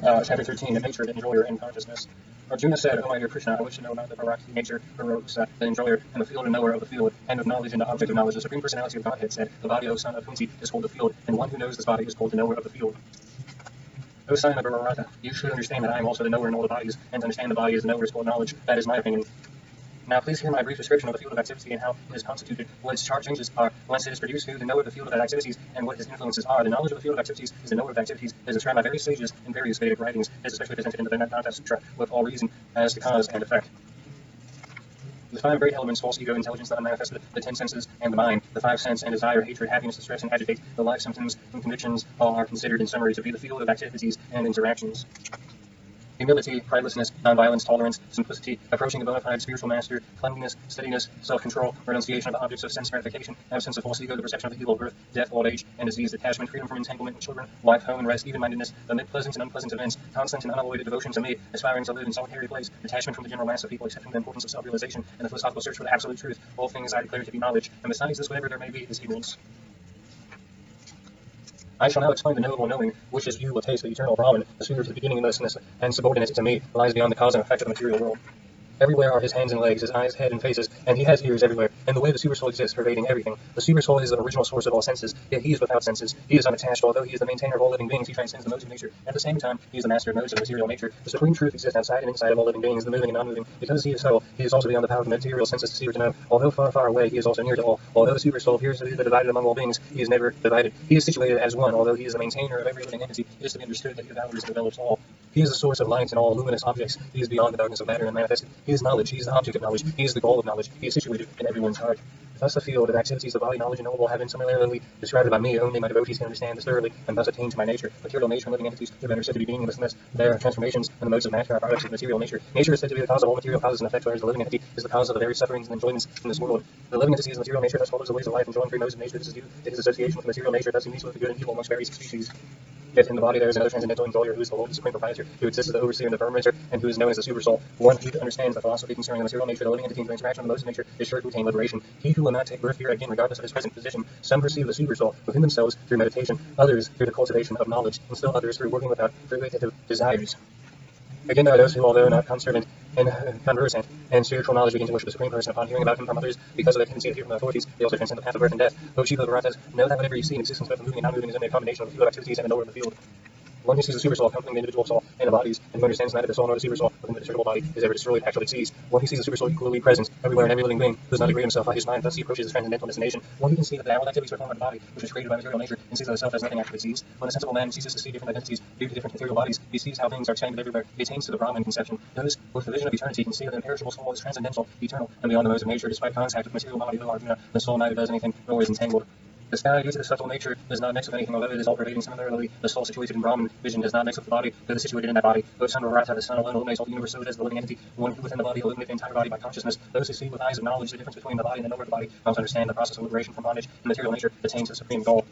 Chapter 13, the nature of the enjoyer in consciousness. Arjuna said, O my dear Krishna, I wish to know about the Bharati nature, the enjoyer, and the field and knower of the field, and of knowledge and the object of knowledge. The Supreme Personality of Godhead said, the body, O son of Kunti, is called the field, and one who knows this body is called the knower of the field. O son of Bharata, you should understand that I am also the knower in all the bodies, and to understand the body as the knower is called knowledge. That is my opinion. Now please hear my brief description of the field of activity and how it is constituted, what its sharp changes are, whence it is produced, who the knower of the field of activities, and what his influences are. The knowledge of the field of activities is the knower of activities, is described by various sages in various Vedic writings, is especially presented in the Vedanta Sutra with all reason as to cause and effect. The five great elements, false ego, intelligence that are manifested, the 10 senses, and the mind, the 5 sense and desire, hatred, happiness, distress, and agitate, the life symptoms and convictions, all are considered in summary to be the field of activities and interactions. Humility, pridelessness, nonviolence, tolerance, simplicity, approaching the bona fide spiritual master, cleanliness, steadiness, self-control, renunciation of the objects of sense gratification, absence of false ego, the perception of the evil of birth, death, old age, and disease, detachment, freedom from entanglement with children, life, home, and rest, even-mindedness, amid pleasant and unpleasant events, constant and unavoided devotion to me, aspiring to live in solitary place, detachment from the general mass of people, accepting the importance of self-realization, and the philosophical search for the absolute truth. All things I declare to be knowledge, and besides this, whatever there may be, is ignorance. I shall now explain the knowable knowing, which is view of taste, the eternal Brahman, the suitor to the beginning, and subordinate to me, lies beyond the cause and effect of the material world. Everywhere are his hands and legs, his eyes, head, and faces, and he has ears everywhere, and the way the supersoul exists, pervading everything. The supersoul is the original source of all senses, yet he is without senses. He is unattached, although he is the maintainer of all living beings, he transcends the modes of nature. At the same time, he is the master of modes of material nature. The supreme truth exists outside and inside of all living beings, the moving and non-moving. Because he is subtle, he is also beyond the power of the material senses to see or to know. Although far, far away, he is also near to all. Although the supersoul appears to be divided among all beings, he is never divided. He is situated as one, although he is the maintainer of every living entity. It is to be understood that he devours and develops all. He is the source of light in all luminous objects. He is beyond the darkness of matter and manifested. He is knowledge. He is the object of knowledge. He is the goal of knowledge. He is situated in everyone's heart. Thus the field of activities of body, knowledge, and knowable have been similarly described by me. Only my devotees can understand this thoroughly, and thus attain to my nature. Material nature and living entities are better said to be beinglessness. Their transformations and the modes of matter are products of material nature. Nature is said to be the cause of all material causes and effects, whereas the living entity is the cause of the various sufferings and enjoyments in this world. The living entity is material nature, thus follows the ways of life, enjoying three modes of nature. This is due to his association with material nature, thus he meets with the good and evil amongst various species. Yet in the body there is another transcendental enjoyer, who is the Lord, the supreme proprietor, who exists as the overseer and the firmament, and who is known as the supersoul. One who understands the philosophy concerning the material nature, the living entity, and the interaction of the modes of nature is sure to attain liberation. He who will not take birth here again, regardless of his present position. Some perceive the supersoul within themselves through meditation, others through the cultivation of knowledge, and still others through working without fruitive desires. Again, there are those who, although not conversant in spiritual knowledge, begin to worship the Supreme Person upon hearing about him from others because of their tendency to hear from the authorities. They also transcend the path of birth and death. O chief of the Bharatas, know that whatever you see in existence, both moving and non-moving, is only a combination of the field of activities and the knower of the field. One who sees the supersoul accompanying the individual soul and the bodies, and who understands neither the soul nor the supersoul within the discernible body is ever destroyed, actually sees. One who sees the supersoul equally present everywhere in every living being, does not degrade himself by his mind, thus he approaches his transcendental destination. One who can see that the outward activities performed by the body, which is created by material nature, and sees that the self as nothing actually sees. When a sensible man ceases to see different identities due to different material bodies, he sees how things are expanded everywhere. He attains to the Brahman conception. Those with the vision of eternity can see that the imperishable soul is transcendental, eternal, and beyond the modes of nature, despite contact with material body. Though Arjuna, the soul neither does anything nor is entangled. The sky, due to the subtle nature, does not mix with anything, although it is all-pervading. Similarly, the soul situated in Brahman vision does not mix with the body, though it is situated in that body. O son of Rata, the sun alone illuminates all the universe, so it is the living entity. One who within the body illuminates the entire body by consciousness. Those who see with eyes of knowledge the difference between the body and the knower of the body, comes to understand the process of liberation from bondage and material nature, attains to the supreme goal.